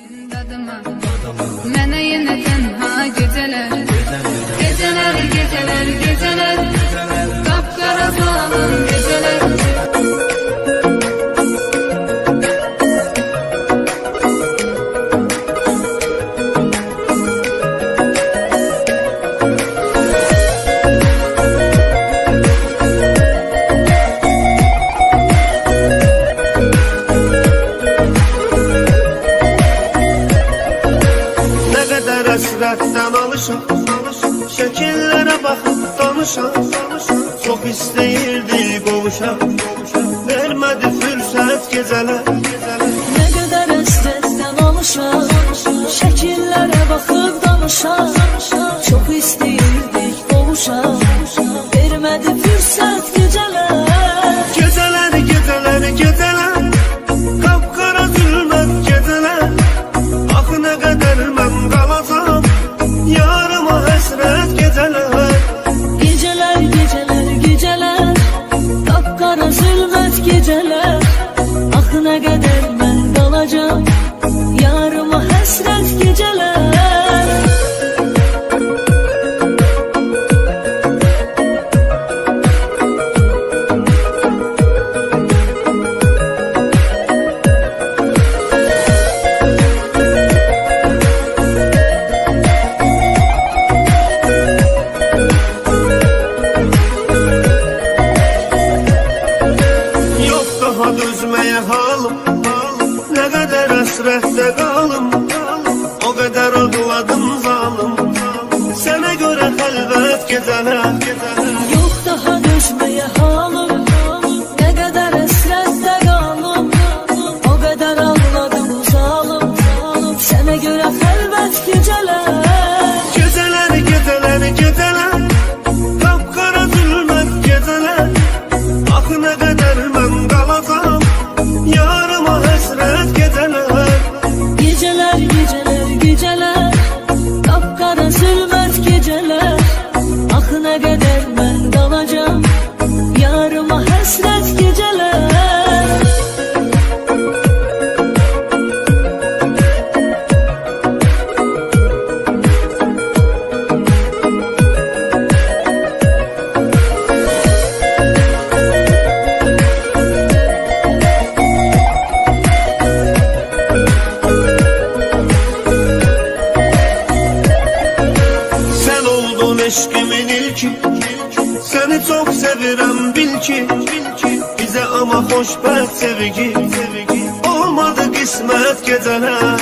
dadıma. Mənə yenə tənha gecələr, gecələr, gecələr, gecələr, qapqara zalım gecələr. Həsrətdən alışam, şəkillərə baxıb danışam. Çox istəyirdi qovuşam, vermədi fürsət gecələr. Nə qədər həsrətdən alışam, şəkillərə baxıb danışam. Çox istəyirdik qovuşam, vermədi fürsət gecələr. Gecələr, gecələr, gecələr, qapqara zülmət gecələr. Axı nə qədər mən qalacam, yarıma həsrət gecələr. Gecələr, gecələr, gecələr, qapqara zülmət gecələr. Axı nə qədər mən qalacam, yarıma həsrət gecələr. Dözməyə halım, nə qədər həsrətdə qalım, o qədər ağladım zalım. Sənə görə xəlvət gecələr. Yox daha dözməyə halım, nə qədər həsrətdə qalım, o qədər ağladım zalım. Sənə görə xəlvət gecələr. Gecələr, gecələr, gecələr, qapqara zülmət gecələr. Axı nə qədər mən qalacam, yarıma həsrət gecələr. Gecələr, gecələr, gecələr, qapqara zülmət gecələr. Axı nə qədər mən qalacam, yarıma həsrət gecələr. Eşkimin ilki, səni çox sevirəm bil ki. Bizə ama xoşbəxt sevgi, olmadı qismət gecələr.